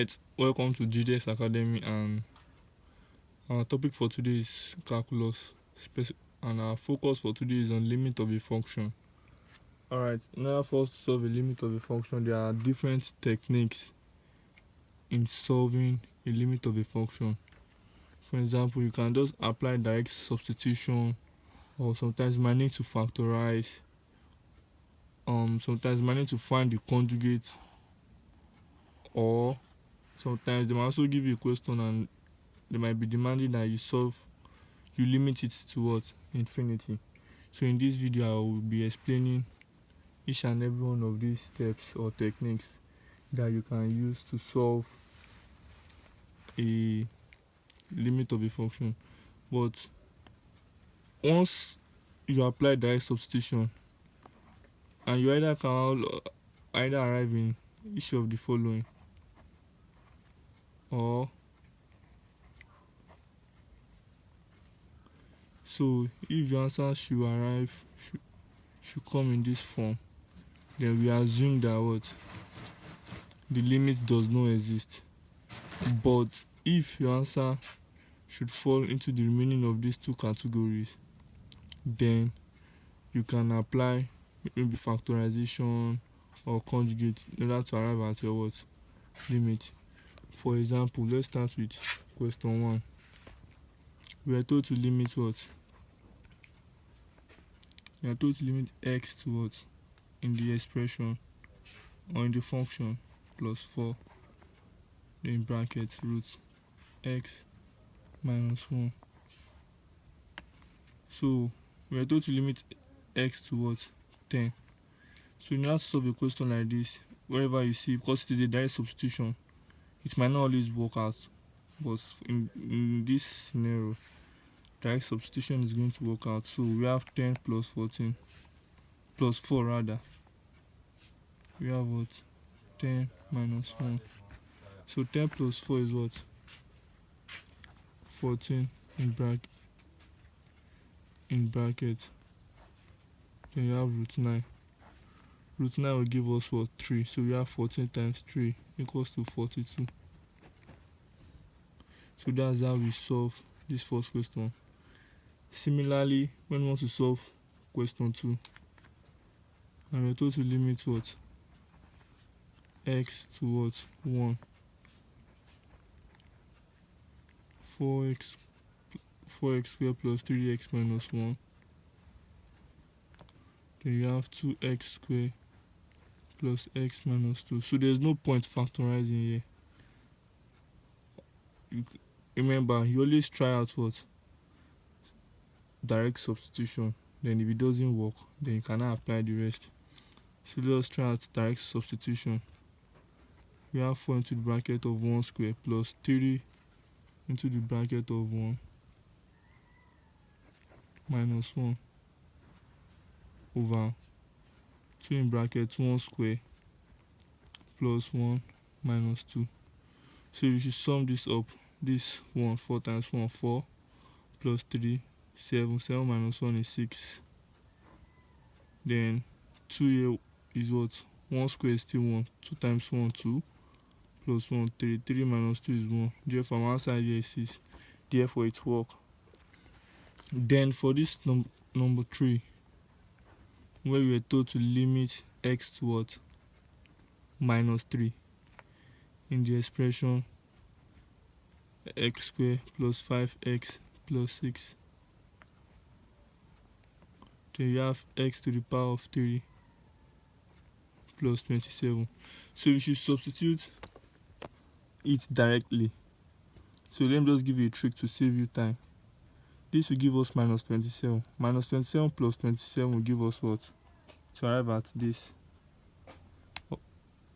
Alright, welcome to GDS Academy, and our topic for today is calculus, and our focus for today is on limit of a function. Alright, in order for us to solve a limit of a function, there are different techniques in solving a limit of a function. For example, you can just apply direct substitution, or sometimes you might need to factorize, sometimes you might need to find the conjugate, or sometimes they might also give you a question and they might be demanding that you limit it to what? Infinity. So in this video I will be explaining each and every one of these steps or techniques that you can use to solve a limit of a function. But once you apply direct substitution, and you either can arrive in each of the following, or so if your answer should come in this form, then we assume that what? The limit does not exist. But if your answer should fall into the remaining of these two categories, then you can apply maybe factorization or conjugate in order to arrive at your what? Limit. For example, let's start with question 1. We are told to limit what? We are told to limit x to what? In the expression or in the function plus 4, in brackets, root x minus 1. So we are told to limit x to what? 10. So in order to solve a question like this, wherever you see, because it is a direct substitution, it might not always work out, but in this scenario, direct substitution is going to work out. So we have 10 plus 14 plus 4 rather. We have what? 10 minus 1. So 10 plus 4 is what? 14 in bracket. Then you have root 9. Root 9 will give us what? 3. So we have 14 times 3 equals to 42. So that's how we solve this first question. Similarly, when we want to solve question 2, and we're told to limit what? X to what? 1. 4x squared plus 3x minus 1. Then you have 2x squared plus x minus 2. So there's no point factorizing here. Remember, you always try out what? Direct substitution. Then if it doesn't work, then you cannot apply the rest. So let's try out direct substitution. We have 4 into the bracket of 1 square plus 3 into the bracket of 1 minus 1 over 2 in bracket 1 square plus 1 minus 2. So you should sum this up. This 4 times 1, 4 plus 3, 7. 7 minus 1 is 6. Then 2 here is what? 1 square is still 1. 2 times 1, 2 plus 1, 3. 3 minus 2 is 1. Therefore, my answer here is 6. Therefore, it works. Then for this number 3, where we were told to limit x to what? Minus 3 in the expression x squared plus 5x plus 6. Then you have x to the power of 3 plus 27. So you should substitute it directly. So let me just give you a trick to save you time. This will give us minus 27. Minus 27 plus 27 will give us what? To arrive at this,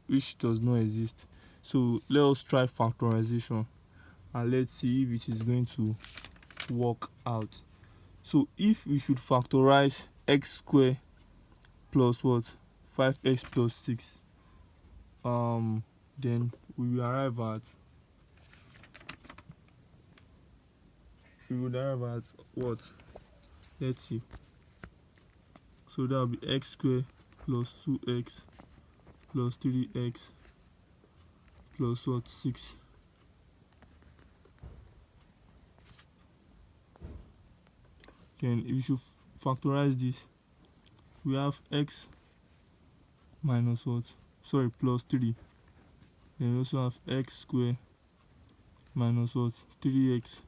which does not exist. So let us try factorization, and let's see if it is going to work out. So if we should factorize x squared plus what? 5x plus 6, then we will arrive at what? Let's see. So that will be x squared plus 2x plus 3x plus what? 6. Then if you should factorize this, we have x minus what? Sorry, plus 3. Then we also have x squared minus what? 3x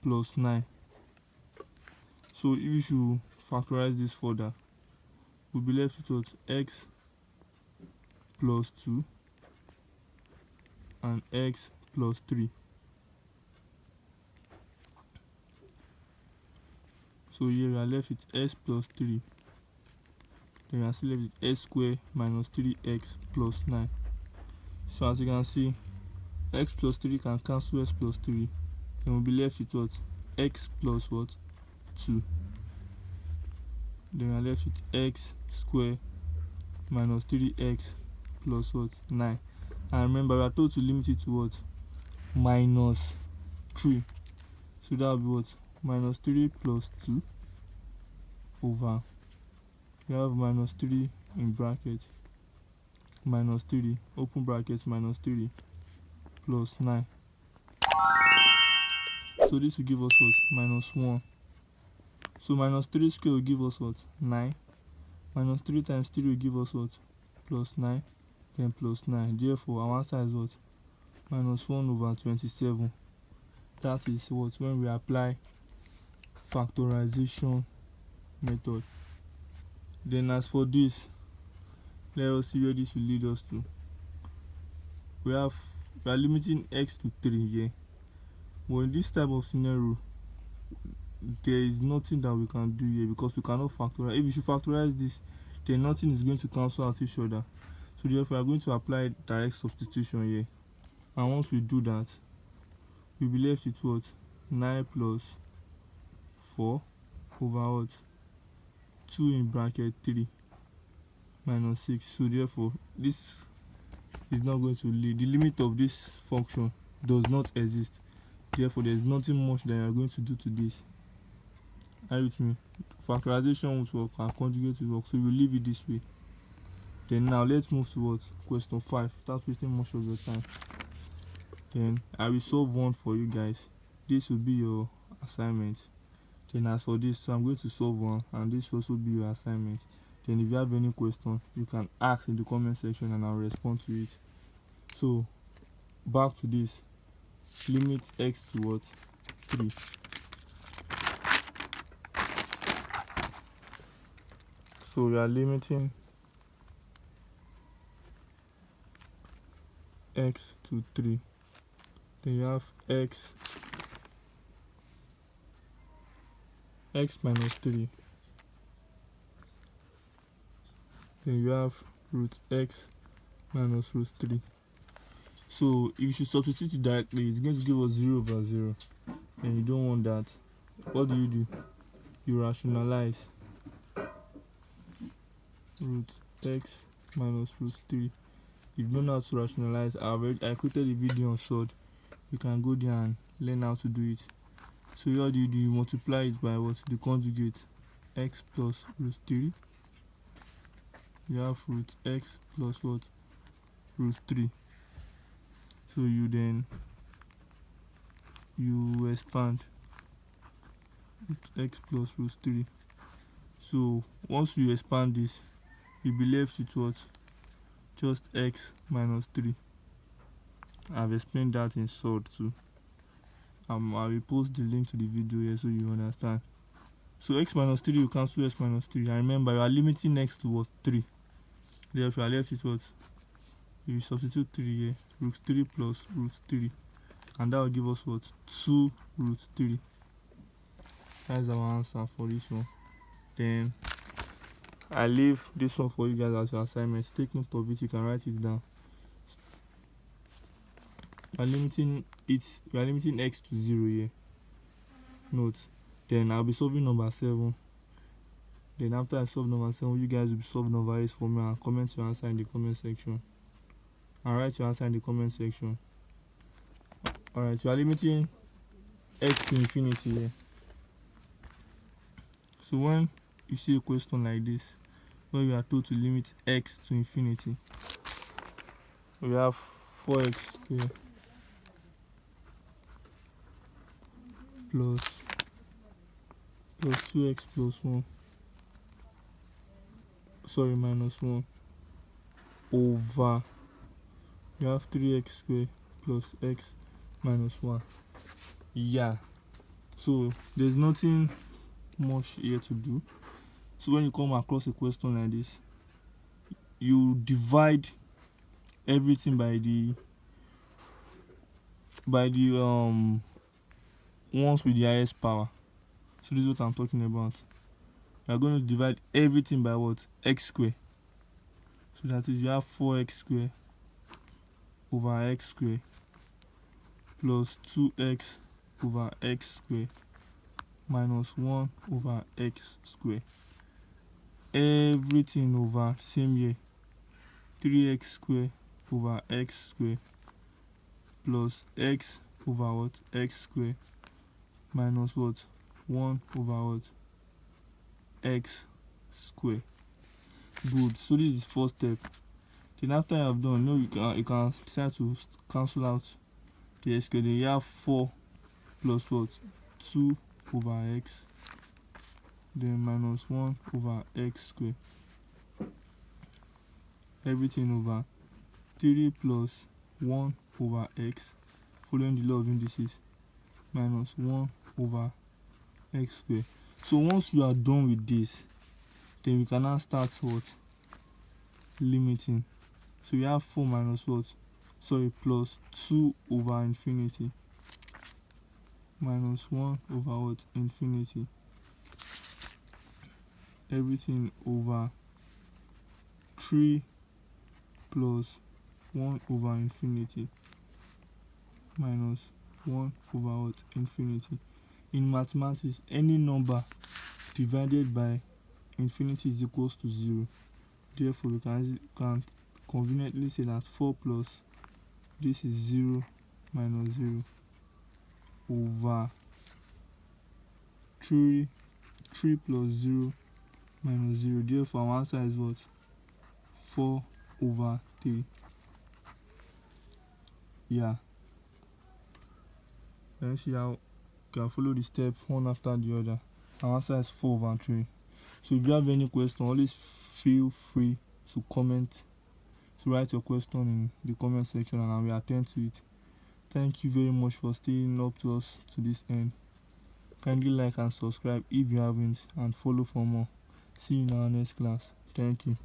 plus 9. So if you should factorize this further, we'll be left with what? X plus 2 and x plus 3. So here we are left with s plus 3. Then we are still left with s squared minus 3x plus 9. So as you can see, x plus 3 can cancel s plus 3. Then we'll be left with what? X plus what? 2. Then we are left with x squared minus 3x plus what? 9. And remember, we are told to limit it to what? Minus 3. So that will be what? Minus 3 plus 2 over, we have minus 3 in bracket, minus 3, open brackets, minus 3 plus 9. So this will give us what? Minus 1. So minus 3 square will give us what? 9. Minus 3 times 3 will give us what? Plus 9. Then plus 9. Therefore, our answer is what? Minus 1 over 27. That is what? When we apply factorization method. Then as for this, let us see where this will lead us to. We are limiting x to 3 here. But in this type of scenario, there is nothing that we can do here because we cannot factorize. If we should factorize this, then nothing is going to cancel out each other. So therefore, we are going to apply direct substitution here. And once we do that, we'll be left with what? 9 plus 4 over what? 2 in bracket 3 minus 6. So therefore, this is not going to lead. The limit of this function does not exist. Therefore, there is nothing much that you are going to do to this. Are you with me? Factorization won't work and conjugate will work. So we'll leave it this way. Then now let's move to what? Question 5. Without wasting much of your time. Then I will solve one for you guys. This will be your assignment. Then as for this, so I'm going to solve one and this will also be your assignment. Then if you have any question, you can ask in the comment section and I'll respond to it. So back to this. Limit x to what? 3. So we are limiting x to 3. Then you have x minus 3. Then you have root x minus root 3. So if you should substitute it directly, it's going to give us 0 over 0. And you don't want that. What do? You rationalize root x minus root 3. If you don't know how to rationalize, I created a video on SOD. You can go there and learn how to do it. So what do? You multiply it by what? The conjugate, x plus root 3. You have root x plus what? Root 3. So you expand root x plus root 3. So once you expand this, you'll be left with what? Just x minus 3. I've explained that in SOD too. I will post the link to the video here so you understand. So x minus 3 will cancel x minus 3. And remember, you are limiting x to what? 3. Therefore, you are left with what? You substitute 3 here. Root 3 plus root 3. And that will give us what? 2 root 3. That's our answer for this one. Then I leave this one for you guys as your assignment. Take note of it. You can write it down. We are limiting x to 0 here. Note. Then I'll be solving number 7. Then after I solve number 7, you guys will be solving number 8 for me and comment your answer in the comment section. And write your answer in the comment section. Alright, we are limiting x to infinity here. So when you see a question like this, where we are told to limit x to infinity, we have 4x square plus 2x plus 1, sorry, minus 1 over, you have 3x square plus x minus 1. Yeah, so there's nothing much here to do. So when you come across a question like this, you divide everything by the ones with the highest power. So this is what I'm talking about. You're going to divide everything by what? X square. So that is, you have 4x square over x square plus 2x over x square minus 1 over x square. Everything over same here, 3x square over x square plus x over what? X square minus what? 1 over what? X square. Good. So this is first step. Then after you have done, you can decide to cancel out the x square. Then you have 4 plus what? 2 over x, then minus 1 over x square. Everything over 3 plus 1 over x, following the law of indices, minus 1 over x square. So once you are done with this, then we can now start what? Limiting. So we have 4 minus what? Sorry, plus 2 over infinity minus 1 over what? Infinity. Everything over 3 plus 1 over infinity minus 1 over what? Infinity. In mathematics, any number divided by infinity is equals to 0. Therefore, we can conveniently say that 4 plus this is 0 minus 0 over 3 plus 0 minus 0. Therefore, our answer is what? 4 over 3. Yeah. Then see how you can follow the step one after the other. Our answer is 4 over 3. So if you have any question, always feel free to comment, to write your question in the comment section, and I will attend to it. Thank you very much for staying up to us to this end. Kindly like and subscribe if you haven't, and follow for more. See you in our next class. Thank you.